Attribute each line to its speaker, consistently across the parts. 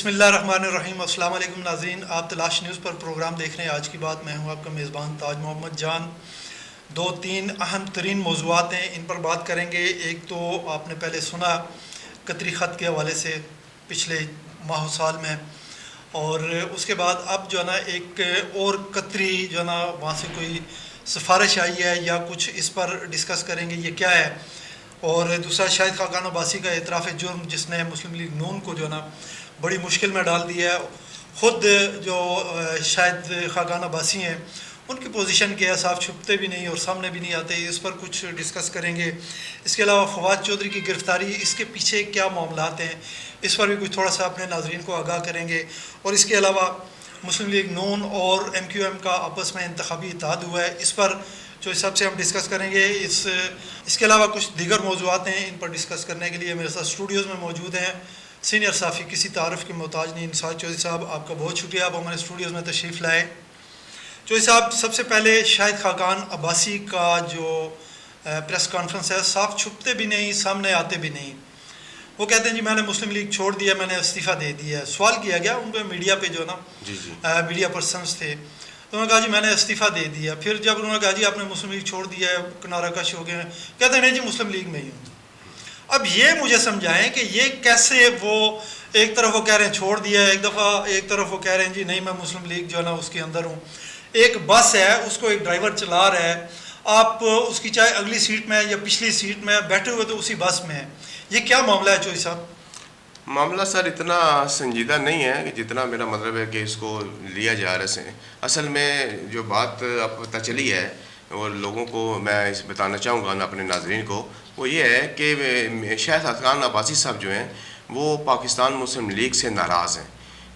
Speaker 1: بسم اللہ الرحمن الرحیم. السلام علیکم ناظرین, آپ تلاش نیوز پر پروگرام دیکھ رہے ہیں. آج کی بات, میں ہوں آپ کا میزبان تاج محمد جان. دو تین اہم ترین موضوعات ہیں, ان پر بات کریں گے. ایک تو آپ نے پہلے سنا قطری خط کے حوالے سے پچھلے ماہ و سال میں, اور اس کے بعد اب جو ہے نا ایک اور قطری جو ہے نا وہاں سے کوئی سفارش آئی ہے یا کچھ, اس پر ڈسکس کریں گے یہ کیا ہے. اور دوسرا شاہد خاقان عباسی کا اعتراف جرم, جس نے مسلم لیگ نون کو جو ہے نا بڑی مشکل میں ڈال دیا ہے. خود جو شاہد خاقان عباسی ہیں ان کی پوزیشن کیا ہے, صاف چھپتے بھی نہیں اور سامنے بھی نہیں آتے. اس پر کچھ ڈسکس کریں گے. اس کے علاوہ فواد چودھری کی گرفتاری, اس کے پیچھے کیا معاملات ہیں, اس پر بھی کچھ تھوڑا سا اپنے ناظرین کو آگاہ کریں گے. اور اس کے علاوہ مسلم لیگ نون اور ایم کیو ایم کا آپس میں انتخابی اتحاد ہوا ہے, اس پر جو سب سے ہم ڈسکس کریں گے. اس کے علاوہ کچھ دیگر موضوعات ہیں, ان پر ڈسکس کرنے کے لیے میرے ساتھ اسٹوڈیوز میں موجود ہیں سینئر صحافی, کسی تعارف کے محتاج نہیں, انصاف چودھری صاحب. آپ کا بہت شکریہ, آپ ہمارے اسٹوڈیوز میں تشریف لائے. چودھری صاحب, سب سے پہلے شاہد خاقان عباسی کا جو پریس کانفرنس ہے, صاف چھپتے بھی نہیں, سامنے آتے بھی نہیں. وہ کہتے ہیں جی میں نے مسلم لیگ چھوڑ دیا, میں نے استعفیٰ دے دیا ہے. سوال کیا گیا ان پہ میڈیا پہ, جو نا میڈیا پرسنس تھے, تو انہوں نے کہا جی میں نے استعفیٰ دے دیا. پھر جب انہوں نے کہا جی آپ نے مسلم لیگ چھوڑ دیا ہے, کنارہ کش ہو گئے ہیں, کہتے ہیں نہیں جی مسلم لیگ میں ہی ہوں. اب یہ مجھے سمجھائیں کہ یہ کیسے, وہ ایک طرف وہ کہہ رہے ہیں چھوڑ دیا ہے ایک دفعہ, ایک طرف وہ کہہ رہے ہیں جی نہیں میں مسلم لیگ جو ہے نا اس کے اندر ہوں. ایک بس ہے, اس کو ایک ڈرائیور چلا رہا ہے, آپ اس کی چاہے اگلی سیٹ میں یا پچھلی سیٹ میں بیٹھے ہوئے تو اسی بس میں ہیں. یہ کیا معاملہ ہے چودھری صاحب؟
Speaker 2: معاملہ سر اتنا سنجیدہ نہیں ہے کہ جتنا میرا مطلب ہے کہ اس کو لیا جا رہا ہے. اصل میں جو بات اب پتہ چلی ہے اور لوگوں کو میں اس بتانا چاہوں گا اپنے ناظرین کو, وہ یہ ہے کہ شاہد خاقان عباسی صاحب جو ہیں وہ پاکستان مسلم لیگ سے ناراض ہیں.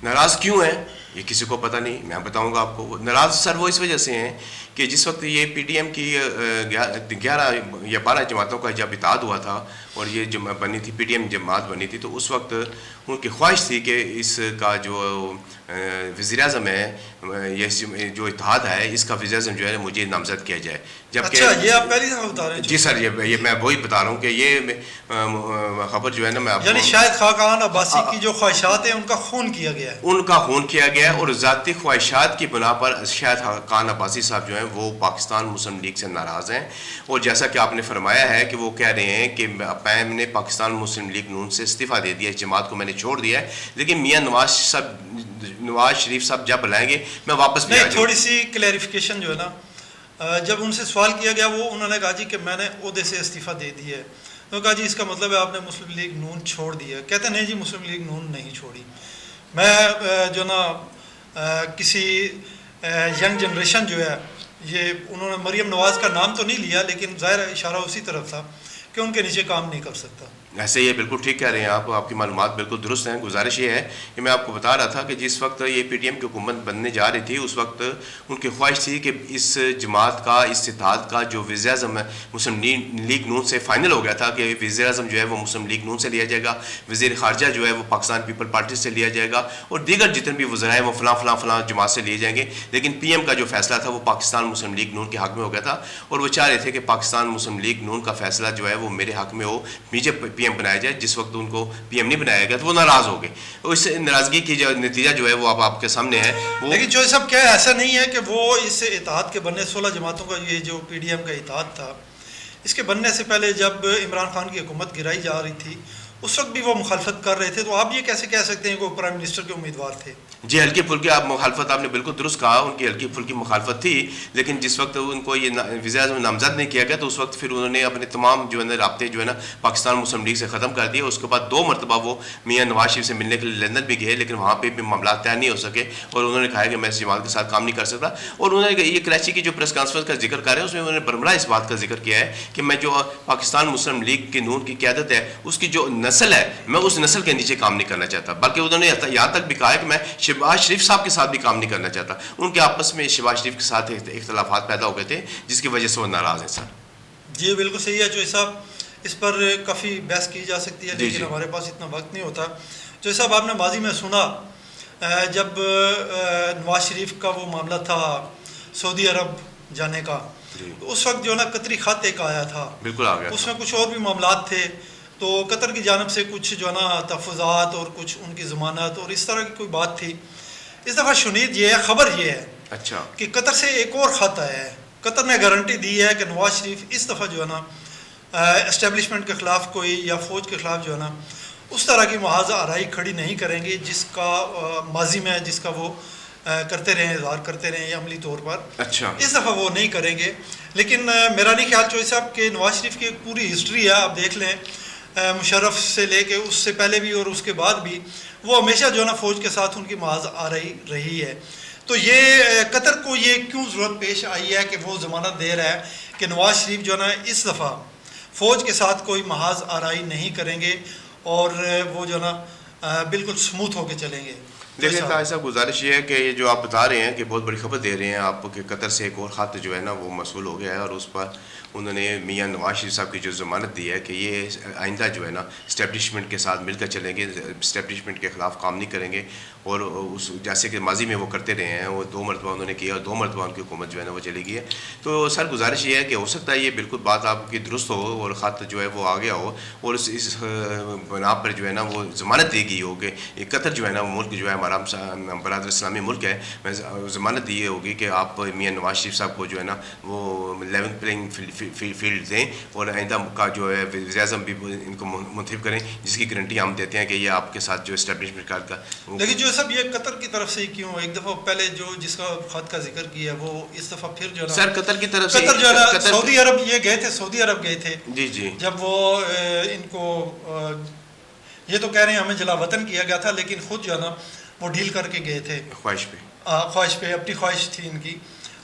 Speaker 2: ناراض کیوں ہیں یہ کسی کو پتہ نہیں, میں بتاؤں گا آپ کو. ناراض سر وہ اس وجہ سے ہیں کہ جس وقت یہ پی ٹی ایم کی 11 یا 12 جماعتوں کا جب اتحاد ہوا تھا اور یہ بنی تھی, پی ٹی ایم جماعت بنی تھی, تو اس وقت ان کی خواہش تھی کہ اس کا جو وزیر اعظم ہے, یہ جو اتحاد ہے اس کا وزیر اعظم جو ہے مجھے نامزد کیا جائے.
Speaker 1: جبکہ یہ آپ پہلی دفعہ بتا رہے ہیں؟
Speaker 2: جی سر, یہ میں وہی بتا رہا ہوں کہ یہ خبر جو ہے نا, میں
Speaker 1: یعنی شاہد خاقان عباسی کی جو خواہشات ہیں ان کا خون کیا گیا ہے.
Speaker 2: ان کا خون کیا گیا ہے, اور ذاتی خواہشات کی بنا پر شاہد خاقان عباسی صاحب جو ہیں وہ پاکستان مسلم لیگ سے ناراض ہیں. اور جیسا کہ آپ نے فرمایا ہے کہ وہ کہہ رہے ہیں کہ میں نے پاکستان مسلم لیگ نون سے استعفیٰ دے دیا, اس جماعت کو میں نے چھوڑ دیا ہے, لیکن میاں نواز شریف صاحب جب بلائیں گے میں واپس بھی آ جاؤں.
Speaker 1: تھوڑی سی کلیریفیکیشن جو ہے نا, جب ان سے سوال کیا گیا وہ انہوں نے کہا جی کہ میں نے عہدے سے استعفیٰ دے دیا ہے. انہوں نے کہا جی اس کا مطلب ہے آپ نے مسلم لیگ نون چھوڑ دیا. کہتے ہیں نہیں جی مسلم لیگ نون نہیں چھوڑی. میں جو نا کسی ینگ جنریشن جو ہے, یہ انہوں نے مریم نواز کا نام تو نہیں لیا, لیکن ظاہر اشارہ اسی طرف تھا کہ ان کے نیچے کام نہیں کر سکتا.
Speaker 2: ایسے یہ بالکل ٹھیک کہہ رہے ہیں آپ کی معلومات بالکل درست ہیں. گزارش یہ ہے کہ میں آپ کو بتا رہا تھا کہ جس وقت یہ پی ٹی ایم کی حکومت بننے جا رہی تھی, اس وقت ان کی خواہش تھی کہ اس جماعت کا, اس اتحاد کا جو وزیر اعظم مسلم لیگ نون سے فائنل ہو گیا تھا کہ وزیر اعظم جو ہے وہ مسلم لیگ نون سے لیا جائے گا, وزیر خارجہ جو ہے وہ پاکستان پیپل پارٹی سے لیا جائے گا, اور دیگر جتنے بھی وزراء ہیں وہ فلاں جماعت سے لیے جائیں گے. لیکن پی ایم کا جو فیصلہ تھا وہ پاکستان مسلم لیگ نون کے حق میں ہو گیا تھا, اور وہ چاہ رہے تھے کہ پاکستان مسلم لیگ نون کا فیصلہ جو ہے وہ میرے حق میں ہو, مجھے پی ایم بنایا جائے. جس وقت ان کو پی ایم نہیں بنایا گیا تو وہ ناراض ہو گئے. اس ناراضگی کی جو نتیجہ جو ہے وہ آپ کے سامنے ہے.
Speaker 1: لیکن جو سب کیا ایسا نہیں ہے کہ وہ اس اتحاد کے بننے 16 جماعتوں کا یہ جو پی ڈی ایم کا اتحاد تھا, اس کے بننے سے پہلے جب عمران خان کی حکومت گرائی جا رہی تھی اس وقت بھی وہ مخالفت کر رہے تھے, تو آپ یہ کیسے کہہ سکتے ہیں کہ وہ پرائم منسٹر کے امیدوار تھے؟
Speaker 2: جی ہلکی پھلکی آپ مخالفت, آپ نے بالکل درست کہا, ان کی ہلکی پھلکی مخالفت تھی, لیکن جس وقت ان کو یہ وزیر اعظم نامزد نہیں کیا گیا تو اس وقت پھر انہوں نے اپنے تمام جو ہے نا رابطے جو ہے نا پاکستان مسلم لیگ سے ختم کر دیے. اس کے بعد 2 مرتبہ وہ میاں نواز شریف سے ملنے کے لیے لندن بھی گئے, لیکن وہاں پہ بھی معاملات طے نہیں ہو سکے, اور انہوں نے کہا کہ میں اس جماعت کے ساتھ کام نہیں کر سکتا. اور انہوں نے یہ کراچی کی جو پریس کانفرنس کا ذکر کر رہے ہیں اس میں انہوں نے برملا اس بات کا ذکر کیا ہے کہ میں جو پاکستان مسلم لیگ کے نون کی قیادت ہے اس کی جو نسل ہے میں اس نسل کے نیچے کام نہیں کرنا چاہتا, بلکہ انہوں نے یہاں تک بھی کہا ہے کہ میں شہباز شریف صاحب کے ساتھ بھی کام نہیں کرنا چاہتا. ان کے آپس میں شہباز شریف کے ساتھ اختلافات پیدا ہو گئے تھے جس کی وجہ سے وہ ناراض ہیں. سر
Speaker 1: جی بالکل صحیح ہے چودھری صاحب, اس پر کافی بحث کی جا سکتی ہے, لیکن ہمارے پاس اتنا وقت نہیں ہوتا. چودھری صاحب آپ نے ماضی میں سنا جب نواز شریف کا وہ معاملہ تھا سعودی عرب جانے کا, اس وقت جو ہے نا قطری خط ایک آیا تھا,
Speaker 2: بالکل آ گیا,
Speaker 1: اس میں کچھ اور بھی معاملات تھے. تو قطر کی جانب سے کچھ جو ہے نا تحفظات اور کچھ ان کی ضمانت اور اس طرح کی کوئی بات تھی. اس دفعہ شنید یہ ہے، خبر یہ ہے
Speaker 2: اچھا
Speaker 1: کہ قطر سے ایک اور خط آیا ہے. قطر نے گارنٹی دی ہے کہ نواز شریف اس دفعہ جو ہے نا اسٹیبلشمنٹ کے خلاف کوئی یا فوج کے خلاف جو ہے نا اس طرح کی محاذ آرائی کھڑی نہیں کریں گے جس کا ماضی میں جس کا وہ کرتے رہے، اظہار کرتے رہے عملی طور پر.
Speaker 2: اچھا
Speaker 1: اس دفعہ وہ نہیں کریں گے. لیکن میرا نہیں خیال چوہدری صاحب کہ نواز شریف کی ایک پوری ہسٹری ہے، آپ دیکھ لیں مشرف سے لے کے اس سے پہلے بھی اور اس کے بعد بھی وہ ہمیشہ جو ہے نا فوج کے ساتھ ان کی محاذ آرائی رہی ہے. تو یہ قطر کو یہ کیوں ضرورت پیش آئی ہے کہ وہ ضمانت دے رہا ہے کہ نواز شریف جو ہے نا اس دفعہ فوج کے ساتھ کوئی محاذ آرائی نہیں کریں گے اور وہ جو ہے نا بالکل سموتھ ہو کے چلیں گے.
Speaker 2: دیکھیں طاہر صاحب، گزارش یہ ہے کہ یہ جو آپ بتا رہے ہیں کہ بہت بڑی خبر دے رہے ہیں آپ کہ قطر سے ایک اور خط جو ہے نا وہ موصول ہو گیا ہے اور اس پر انہوں نے میاں نواز شریف صاحب کی جو ضمانت دی ہے کہ یہ آئندہ جو ہے نا اسٹیبلشمنٹ کے ساتھ مل کر چلیں گے، اسٹیبلشمنٹ کے خلاف کام نہیں کریں گے اور اس جیسے کہ ماضی میں وہ کرتے رہے ہیں، وہ 2 مرتبہ انہوں نے کیا اور 2 مرتبہ ان کی حکومت جو ہے نا وہ چلی گئی ہے. تو سر گزارش یہ ہے کہ ہو سکتا ہے یہ بالکل بات آپ کی درست ہو اور خط جو ہے وہ آ گیا ہو اور اس بنا پر جو ہے نا وہ ضمانت دی گئی ہو کہ قطر جو ہے نا ملک جو ہے ہمارا برادر اسلامی ملک ہے، ضمانت دی ہوگی کہ آپ میاں نواز شریف صاحب کو جو ہے نا وہ لیول پلینگ فیلڈ دیں اور آئندہ کا جو ہے وزیر اعظم بھی ان کو منتخب کریں، جس کی گارنٹی ہم دیتے ہیں کہ یہ آپ کے ساتھ جو اسٹیبلشمنٹ کا.
Speaker 1: لیکن جو سب یہ قطر کی طرف سے کیوں ایک دفعہ پہلے جو جس کا خط کا ذکر کیا وہ اس دفعہ پھر جو ہے
Speaker 2: سر قطر کی طرف سے
Speaker 1: قطر جو ہے سعودی عرب یہ گئے تھے، سعودی عرب گئے تھے
Speaker 2: جی
Speaker 1: جب وہ ان کو یہ تو کہہ رہے ہیں ہمیں جلا وطن کیا گیا تھا لیکن خود جو ہے نا وہ ڈیل کر کے گئے تھے خواہش پہ، اپنی خواہش تھی ان کی.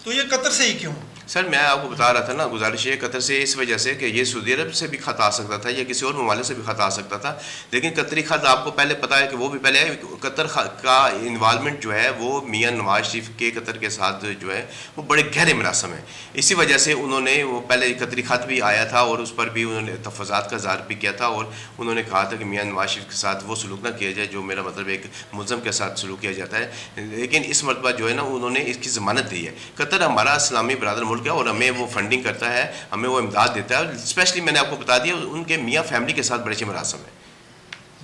Speaker 1: تو یہ قطر سے ہی کیوں؟
Speaker 2: سر میں آپ کو بتا رہا تھا نا گزارش یہ قطر سے اس وجہ سے کہ یہ سعودی عرب سے بھی خط آ سکتا تھا یا کسی اور ممالک سے بھی خط آ سکتا تھا، لیکن قطری خط آپ کو پہلے پتہ ہے کہ وہ بھی پہلے قطر کا انوالومنٹ جو ہے وہ میاں نواز شریف کے قطر کے ساتھ جو ہے وہ بڑے گہرے مراسم ہیں. اسی وجہ سے انہوں نے وہ پہلے قطری خط بھی آیا تھا اور اس پر بھی انہوں نے تفاضات کا اظہار بھی کیا تھا اور انہوں نے کہا تھا کہ میاں نواز شریف کے ساتھ وہ سلوک نہ کیا جائے جو میرا مطلب ایک ملزم کے ساتھ سلوک کیا جاتا ہے. لیکن اس مرتبہ جو ہے نا انہوں نے اس کی ضمانت دی ہے. قطر ہمارا اسلامی برادر ملک ہے اور ہمیں وہ فنڈنگ کرتا ہے، ہمیں وہ امداد دیتا ہے، اسپیشلی میں نے آپ کو بتا دیا ان کے میاں فیملی کے ساتھ بڑے اچھے مراسم ہیں.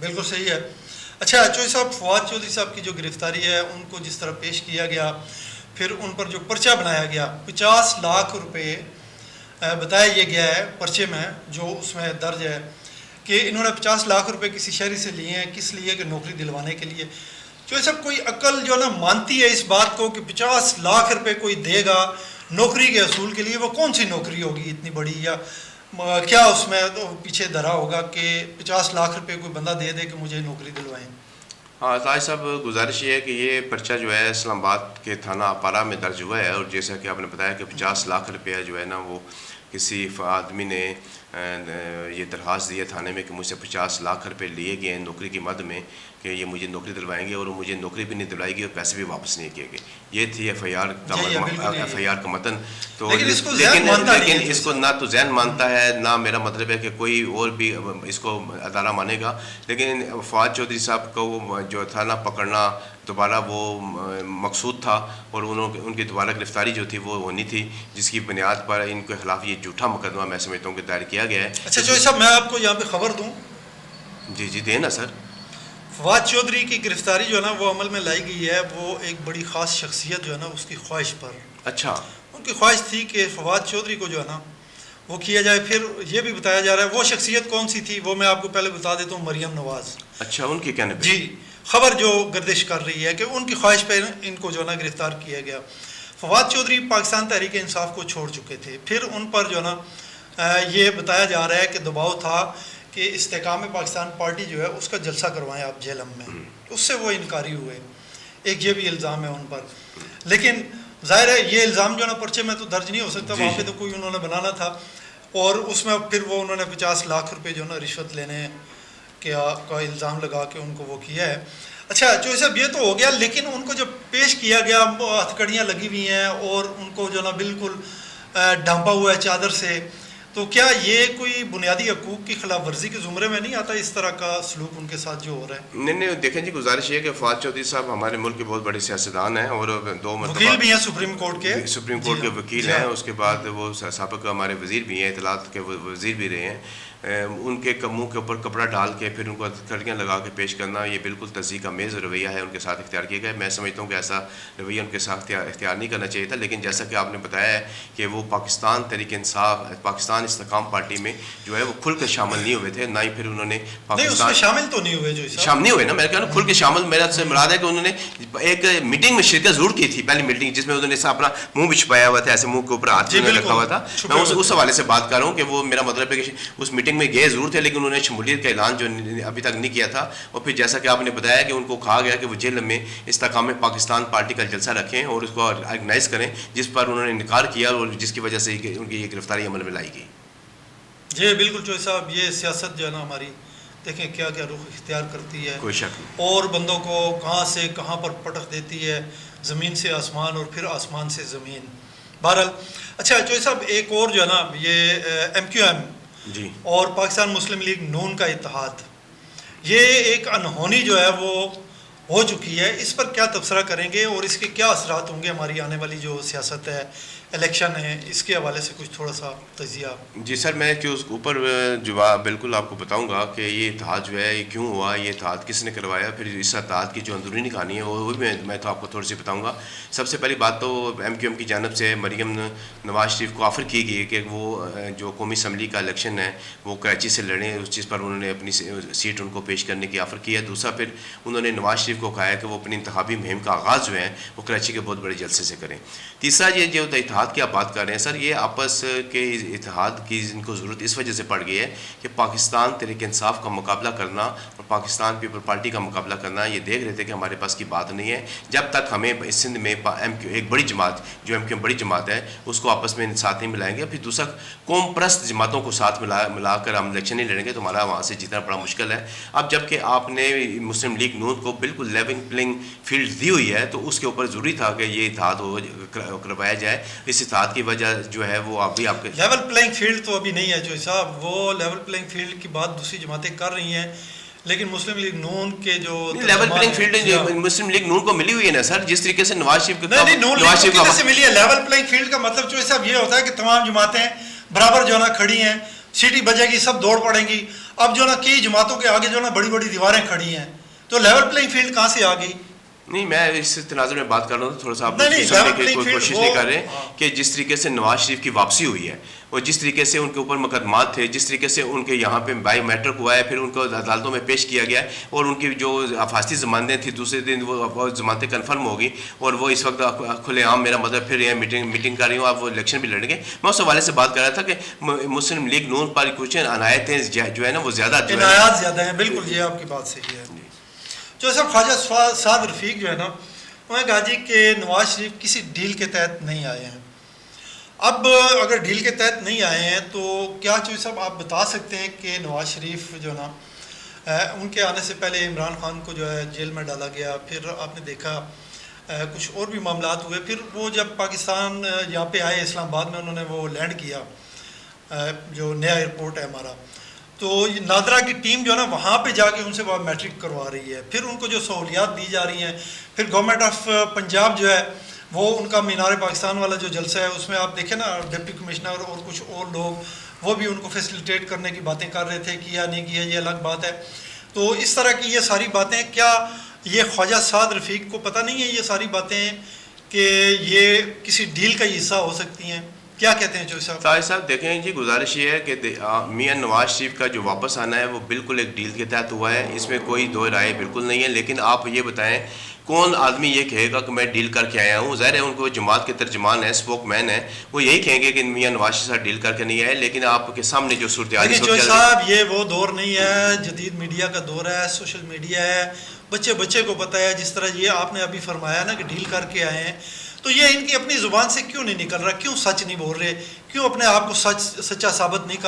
Speaker 1: بالکل صحیح ہے. اچھا چودھری صاحب، فواد چودھری صاحب کی جو گرفتاری ہے ان کو جس طرح پیش کیا گیا، پھر ان پر جو پرچہ بنایا گیا 50 لاکھ روپے بتایا یہ گیا ہے پرچے میں جو اس میں درج ہے کہ انہوں نے 50 لاکھ روپے کسی شہری سے لیے ہیں. کس لیے؟ کہ نوکری دلوانے کے لیے. چودھری صاحب کوئی عقل جو ہے نا مانتی ہے اس بات کو کہ 50 لاکھ روپے کوئی دے گا نوکری کے اصول کے لیے؟ وہ کون سی نوکری ہوگی اتنی بڑی، یا کیا اس میں تو پیچھے دھرا ہوگا کہ 50 لاکھ روپے کوئی بندہ دے دے کہ مجھے نوکری دلوائیں؟
Speaker 2: ہاں طاہر صاحب، گزارش یہ ہے کہ یہ پرچہ جو ہے اسلام آباد کے تھانہ اپارہ میں درج ہوا ہے اور جیسا کہ آپ نے بتایا کہ 50 لاکھ روپیہ جو ہے نا وہ کسی آدمی نے یہ درخواست دی ہے تھانے میں کہ مجھ سے 50 لاکھ روپے لیے گئے ہیں نوکری کی مد میں کہ یہ مجھے نوکری دلوائیں گے اور مجھے نوکری بھی نہیں دلوائی گئی اور پیسے بھی واپس نہیں کیے گئے. یہ تھی ایف آئی آر کا متن. تو لیکن اس کو نہ تو ذہن مانتا ہے، نہ میرا مطلب ہے کہ کوئی اور بھی اس کو ادارہ مانے گا. لیکن فواد چودھری صاحب کو جو تھا نا پکڑنا دوبارہ وہ مقصود تھا اور ان کی دوبارہ گرفتاری جو تھی وہ ہونی تھی، جس کی بنیاد پر ان کے خلاف یہ جھوٹا مقدمہ میں سمجھتا ہوں کہ دائر کیا گیا ہے.
Speaker 1: اچھا چودھری صاحب، میں آپ کو یہاں پہ خبر دوں.
Speaker 2: جی دیں نا سر.
Speaker 1: فواد چودھری کی گرفتاری جو ہے نا وہ عمل میں لائی گئی ہے وہ ایک بڑی خاص شخصیت جو ہے نا اس کی خواہش پر.
Speaker 2: اچھا. ان
Speaker 1: کی خواہش تھی کہ فواد چودھری کو جو ہے نا وہ کیا جائے. پھر یہ بھی بتایا جا رہا ہے وہ شخصیت کون سی تھی وہ میں آپ کو پہلے بتا دیتا ہوں، مریم نواز.
Speaker 2: اچھا، ان کی کہنے پہ
Speaker 1: جی خبر جو گردش کر رہی ہے کہ ان کی خواہش پہ ان کو جو ہے نا گرفتار کیا گیا. فواد چودھری پاکستان تحریک انصاف کو چھوڑ چکے تھے. پھر ان پر جو ہے نا یہ بتایا جا رہا ہے کہ دباؤ تھا کہ استحکام پاکستان پارٹی جو ہے اس کا جلسہ کروائیں آپ جہلم میں. اس سے وہ انکاری ہوئے. ایک یہ بھی الزام ہے ان پر. لیکن ظاہر ہے یہ الزام جو ہے نا پرچے میں تو درج نہیں ہو سکتا. وہاں پہ تو کوئی انہوں نے بنانا تھا اور اس میں پھر وہ انہوں نے 50 لاکھ روپے جو ہے نا رشوت لینے کا الزام لگا کے ان کو وہ کیا ہے. اچھا چودھری صاحب، یہ تو ہو گیا. لیکن ان کو جب پیش کیا گیا ہتھ کڑیاں لگی ہوئی ہیں اور ان کو جو ہے نا بالکل ڈھانپا ہوا ہے چادر سے تو کیا یہ کوئی بنیادی حقوق کی خلاف ورزی کے زمرے میں نہیں آتا اس طرح کا سلوک ان کے ساتھ جو ہو رہا ہے؟
Speaker 2: نہیں دیکھیں جی، گزارش یہ ہے کہ فواد چودھری صاحب ہمارے ملک کے بہت بڑے سیاستدان ہیں اور 2 مرتبہ
Speaker 1: وکیل بھی ہیں سپریم کورٹ کے
Speaker 2: وکیل ہیں، اس کے بعد وہ سابق ہمارے وزیر بھی ہیں، اطلاعات کے وزیر بھی رہے ہیں. ان کے منہ کے اوپر کپڑا ڈال کے پھر ان کو کڑیاں لگا کے پیش کرنا یہ بالکل تصدیق آمیز رویہ ہے ان کے ساتھ اختیار کیا گیا ہے. میں سمجھتا ہوں کہ ایسا رویہ ان کے ساتھ اختیار نہیں کرنا چاہیے تھا. لیکن جیسا کہ آپ نے بتایا ہے کہ وہ پاکستان تحریک انصاف، پاکستان استحکام پارٹی میں جو ہے وہ کھل کر شامل نہیں ہوئے تھے، نہ ہی پھر انہوں نے
Speaker 1: پاکستان شامل تو نہیں ہوئے، جو
Speaker 2: شامل نہیں ہوئے نا. میں کہہ رہا ہوں کھل کے شامل، میرا سے مراد ہے کہ انہوں نے ایک میٹنگ میں شرکت ضرور کی تھی، پہلی میٹنگ جس میں انہوں نے اپنا منہ بھی چھپایا ہوا تھا، ایسے منہ کے اوپر ہاتھ رکھا ہوا تھا. میں اس حوالے سے بات کر رہا ہوں کہ وہ میرا مطلب ہے کہ اس میٹنگ میں گئے ضرور تھے، لیکن انہوں نے شمولیت کا اعلان جو ابھی تک نہیں کیا تھا. اور پھر جیسا کہ آپ نے بتایا کہ ان کو کہا گیا کہ وہ جیل میں استحکام پاکستان پارٹی کا جلسہ رکھیں اور اس کو آرگنائز کریں، جس پر انہوں نے انکار کیا اور جس کی وجہ سے ان کی یہ گرفتاری عمل میں لائی گئی.
Speaker 1: جی بالکل چوہدری صاحب، یہ سیاست جو ہے نا ہماری، دیکھیں کیا کیا رخ اختیار کرتی ہے،
Speaker 2: کوئی شک نہیں،
Speaker 1: اور بندوں کو کہاں سے کہاں پر پٹخ دیتی ہے، زمین سے آسمان اور پھر آسمان سے زمین. بہرحال اچھا چوہدری صاحب، ایک اور جو ہے نا یہ MQM
Speaker 2: جی
Speaker 1: اور پاکستان مسلم لیگ نون کا اتحاد، یہ ایک انہونی جو ہے وہ ہو چکی ہے. اس پر کیا تبصرہ کریں گے اور اس کے کیا اثرات ہوں گے ہماری آنے والی جو سیاست ہے، الیکشن ہے، اس کے حوالے سے کچھ تھوڑا سا تجزیہ؟
Speaker 2: جی سر، میں کہ اس اوپر جواب بالکل آپ کو بتاؤں گا کہ یہ اتحاد جو ہے یہ کیوں ہوا، یہ اتحاد کس نے کروایا، پھر اس اتحاد کی جو اندرونی کہانی ہے وہ بھی میں تو آپ کو تھوڑی سی بتاؤں گا. سب سے پہلی بات تو MQM کی جانب سے مریم نواز شریف کو آفر کی گئی کہ وہ جو قومی اسمبلی کا الیکشن ہے وہ کراچی سے لڑیں، اس چیز پر انہوں نے اپنی سیٹ ان کو پیش کرنے کی آفر کی ہے. دوسرا پھر انہوں نے نواز شریف کو کہا ہے کہ وہ اپنی انتخابی مہم کا آغاز جو ہے وہ کراچی کے بہت بڑے جلسے سے کریں. تیسرا یہ جو اتحاد کی آپ بات کر رہے ہیں سر، یہ آپس کے اتحاد کی ان کو ضرورت اس وجہ سے پڑ گئی ہے کہ پاکستان تحریک انصاف کا مقابلہ کرنا اور پاکستان پیپل پارٹی کا مقابلہ کرنا، یہ دیکھ رہے تھے کہ ہمارے پاس کی بات نہیں ہے. جب تک ہمیں اس سندھ میں ایک بڑی جماعت جو MQM بڑی جماعت ہے اس کو آپس میں ساتھ نہیں ملائیں گے، پھر دوسرا قوم پرست جماعتوں کو ساتھ ملا کر ہم الیکشن نہیں لڑیں گے تو ہمارا وہاں سے جیتنا بڑا مشکل ہے. اب جب کہ آپ نے مسلم لیگ نون کو بالکل لیول پلینگ فیلڈ دی ہوئی ہے تو اس کے اوپر ضروری تھا کہ یہ اتحاد کروایا جائے. اس اتحاد کی وجہ جو ہے وہ ابھی آپ کے
Speaker 1: لیول پلینگ فیلڈ تو ابھی نہیں ہے جو صاحب، وہ لیول پلینگ فیلڈ کی بات دوسری جماعتیں کر رہی ہیں، لیکن مسلم لیگ نون کے جو
Speaker 2: لیول پلینگ فیلڈ مسلم لیگ نون کو ملی ہوئی ہے نا سر، جس طریقے سے نواز شریف
Speaker 1: کو سے ملی ہے. لیول پلینگ فیلڈ کا مطلب جو صاحب یہ ہوتا ہے کہ تمام جماعتیں برابر جو ہے نا کھڑی ہیں، سیٹی بجے گی، سب دوڑ پڑیں گی. اب جو ہے نا کئی جماعتوں کے آگے جو ہے نا بڑی بڑی دیواریں کھڑی ہیں، تو لیول پلینگ فیلڈ کہاں سے آ گئی؟
Speaker 2: نہیں، میں اس تناظر میں بات کر رہا ہوں تھوڑا سا آپ سمجھنے کی کوئی کوشش نہیں کر رہے کہ جس طریقے سے نواز شریف کی واپسی ہوئی ہے اور جس طریقے سے ان کے اوپر مقدمات تھے، جس طریقے سے ان کے یہاں پہ بائی میٹرک ہوا ہے، پھر ان کو عدالتوں میں پیش کیا گیا اور ان کی جو حفاظتی ضمانتیں تھیں دوسرے دن وہ ضمانتیں کنفرم ہوگی اور وہ اس وقت کھلے عام، میرا مطلب پھر یہ میٹنگ کر رہی ہوں، آپ وہ الیکشن بھی لڑیں گے. میں اس حوالے سے بات کر رہا تھا کہ مسلم لیگ نون پر کچھ عنایتیں جو ہے نا وہ
Speaker 1: عنایات زیادہ ہیں. بالکل یہ آپ کی بات صحیح ہے. جو صاحب خواجہ سعد رفیق جو ہے نا، انہوں نے کہا جی کہ نواز شریف کسی ڈیل کے تحت نہیں آئے ہیں. اب اگر ڈیل کے تحت نہیں آئے ہیں تو کیا چوہدری صاحب آپ بتا سکتے ہیں کہ نواز شریف جو نا ان کے آنے سے پہلے عمران خان کو جو ہے جیل میں ڈالا گیا، پھر آپ نے دیکھا کچھ اور بھی معاملات ہوئے، پھر وہ جب پاکستان یہاں پہ آئے اسلام آباد میں، انہوں نے وہ لینڈ کیا جو نیا ایئرپورٹ ہے ہمارا، تو نادرا کی ٹیم جو ہے نا وہاں پہ جا کے ان سے میٹرک کروا رہی ہے. پھر ان کو جو سہولیات دی جا رہی ہیں، پھر گورنمنٹ آف پنجاب جو ہے وہ ان کا مینار پاکستان والا جو جلسہ ہے اس میں آپ دیکھیں نا، ڈپٹی کمشنر اور کچھ اور لوگ وہ بھی ان کو فیسیلیٹیٹ کرنے کی باتیں کر رہے تھے، کیا نہیں کیا یہ الگ بات ہے. تو اس طرح کی یہ ساری باتیں، کیا یہ خواجہ سعد رفیق کو پتہ نہیں ہے یہ ساری باتیں کہ یہ کسی ڈیل کا حصہ ہو سکتی ہیں؟ کیا کہتے ہیں چوہدری صاحب؟
Speaker 2: طاہر صاحب دیکھیں جی، گزارش یہ ہے کہ میاں نواز شریف کا جو واپس آنا ہے وہ بالکل ایک ڈیل کے تحت ہوا ہے، اس میں کوئی دو رائے بالکل نہیں ہے. لیکن آپ یہ بتائیں کون آدمی یہ کہے گا کہ میں ڈیل کر کے آیا ہوں؟ ظاہر ہے ان کو جماعت کے ترجمان ہیں، اسپوک مین ہیں، وہ یہی کہیں گے کہ میاں نواز شریف سے ڈیل کر کے نہیں آئے. لیکن آپ کے سامنے جو صورتحال
Speaker 1: چوہدری صاحب یہ وہ دور نہیں ہے، جدید میڈیا کا دور ہے، سوشل میڈیا ہے، بچے کو پتہ ہے. جس طرح یہ آپ نے ابھی فرمایا نا کہ ڈیل کر کے آئے ہیں، تو یہ ان کی اپنی زبان سے کیوں نہیں نکل رہا؟ کیوں سچ نہیں بول رہے؟ کیوں اپنے آپ کو سچا ثابت نہیں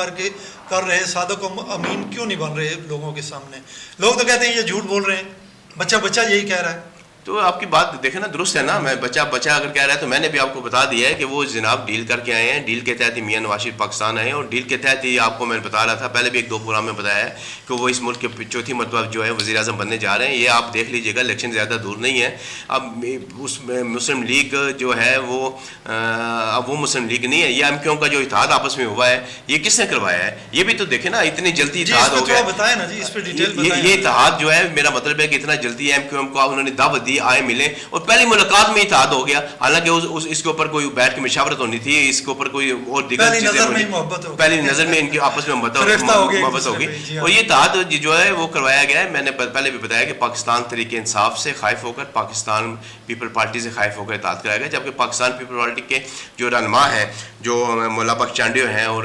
Speaker 1: کر رہے؟ صادق و امین کیوں نہیں بن رہے لوگوں کے سامنے؟ لوگ تو کہتے ہیں یہ جھوٹ بول رہے ہیں، بچہ یہی کہہ رہا ہے.
Speaker 2: تو آپ کی بات دیکھیں نا درست ہے نا. میں بچہ اگر کہہ رہا ہے تو میں نے بھی آپ کو بتا دیا ہے کہ وہ جناب ڈیل کر کے آئے ہیں, ڈیل کے تحت ہی میاں نواز شریف پاکستان آئے ہیں, اور ڈیل کے تحت ہی آپ کو میں بتا رہا تھا پہلے بھی 1-2 پروگرام میں بتایا ہے کہ وہ اس ملک کے چوتھی مرتبہ جو ہے وزیر اعظم بننے جا رہے ہیں. یہ آپ دیکھ لیجیے گا, الیکشن زیادہ دور نہیں ہے. اب اس مسلم لیگ جو ہے وہ اب وہ مسلم لیگ نہیں ہے, یہ ایم کیو ایم کا جو اتحاد آپس میں ہوا ہے یہ کس نے کروایا ہے؟ یہ بھی تو دیکھیں نا, اتنی جلدی اتحاد ہو گیا.
Speaker 1: بتائیں نا جی, اس پہ ڈیٹیل بتائیں.
Speaker 2: یہ اتحاد جو ہے میرا مطلب ہے کہ اتنا جلدی ایم کیو ایم کو انہوں نے دعوت دی, آئے ملے اور پہلی ملاقات میں اتحاد ہو گیا. حالانکہ اس کے اوپر کوئی بیٹھ کے مشاورت ہونی تھی, اس کے اوپر کوئی اور دیگر چیزیں پہلی نظر میں ان کی آپس میں محبت ہوگی. اور یہ اتحاد جو ہے وہ کروایا گیا ہے. میں نے پہلے بھی بتایا کہ پاکستان تحریک انصاف سے خائف ہو کر, پاکستان پیپل پارٹی سے خائف ہو کر اتحاد کرایا گیا, جبکہ پاکستان پیپل پارٹی کے جو رہنما ہے جو مولا بخش چانڈیو ہیں اور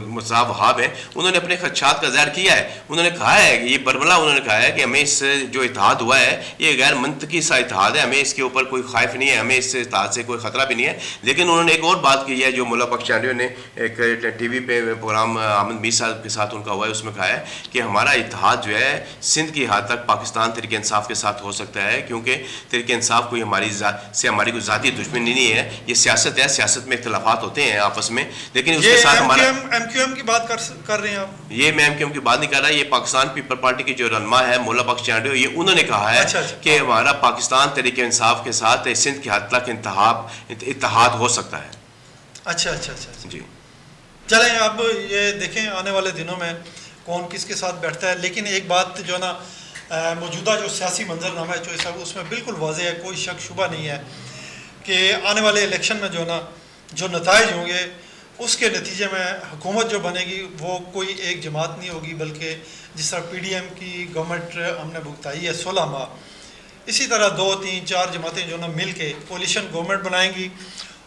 Speaker 2: مصعب وہاب ہیں, انہوں نے اپنے خدشات کا ظاہر کیا ہے. انہوں نے کہا ہے کہ یہ برملا انہوں نے کہا ہے کہ ہمیں اس جو اتحاد ہوا ہے یہ غیر منطقی سا اتحاد ہے, ہمیں اس کے اوپر کوئی خائف نہیں ہے, ہمیں اس اتحاد سے کوئی خطرہ بھی نہیں ہے. لیکن انہوں نے ایک اور بات کی ہے جو مولا بخش چانڈیو نے ایک ٹی وی پہ پروگرام احمد میر صاحب کے ساتھ ان کا ہوا ہے, اس میں کہا ہے کہ ہمارا اتحاد جو ہے سندھ کی حد تک پاکستان تحریک انصاف کے ساتھ ہو سکتا ہے, کیونکہ تحریک انصاف کوئی ہماری کوئی ذاتی دشمنی نہیں ہے. یہ سیاست ہے, سیاست میں اختلافات ہوتے ہیں آپس میں, لیکن اس کے ساتھ ہمارا
Speaker 1: ایم کیو ایم کی بات کر رہے ہیں آپ.
Speaker 2: یہ میں ایم کیو ایم کی بات نہیں کر رہا, یہ پاکستان پیپل پارٹی کی جو رہنما ہے مولا بخش چانڈیو, یہ انہوں نے کہا ہے کہ ہمارا پاکستان تحریک انصاف کے ساتھ سندھ کی حد تک اتحاد ہو سکتا ہے.
Speaker 1: اچھا
Speaker 2: جی
Speaker 1: چلیں, اب یہ دیکھیں آنے والے دنوں میں کون کس کے ساتھ بیٹھتا ہے. لیکن ایک بات جو نا موجودہ جو سیاسی منظرنامہ ہے جو اس میں بالکل واضح ہے, کوئی شک شبہ نہیں ہے کہ آنے والے الیکشن میں جو نتائج ہوں گے اس کے نتیجے میں حکومت جو بنے گی وہ کوئی ایک جماعت نہیں ہوگی, بلکہ جس طرح پی ڈی ایم کی گورنمنٹ ہم نے بھگتائی ہے 16 ماہ, اسی طرح 2-3-4 جماعتیں جو نا مل کے کولیشن گورنمنٹ بنائیں گی,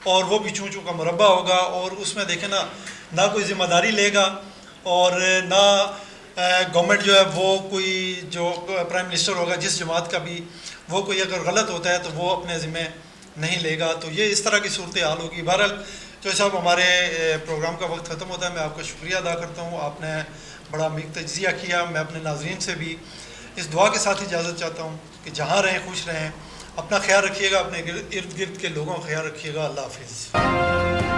Speaker 1: اور وہ بھی چوں کا مربع ہوگا. اور اس میں دیکھیں نا, نہ کوئی ذمہ داری لے گا اور نہ گورنمنٹ جو ہے وہ کوئی جو پرائم منسٹر ہوگا جس جماعت کا بھی, وہ کوئی اگر غلط ہوتا ہے تو وہ اپنے ذمہ نہیں لے گا. تو یہ اس طرح کی صورتحال ہوگی. بہرحال جو صاحب ہمارے پروگرام کا وقت ختم ہوتا ہے, میں آپ کا شکریہ ادا کرتا ہوں, آپ نے بڑا عمیق تجزیہ کیا. میں اپنے ناظرین سے بھی اس دعا کے ساتھ اجازت چاہتا ہوں کہ جہاں رہیں خوش رہیں, اپنا خیال رکھیے گا, اپنے ارد گرد کے لوگوں کا خیال رکھیے گا. اللہ حافظ.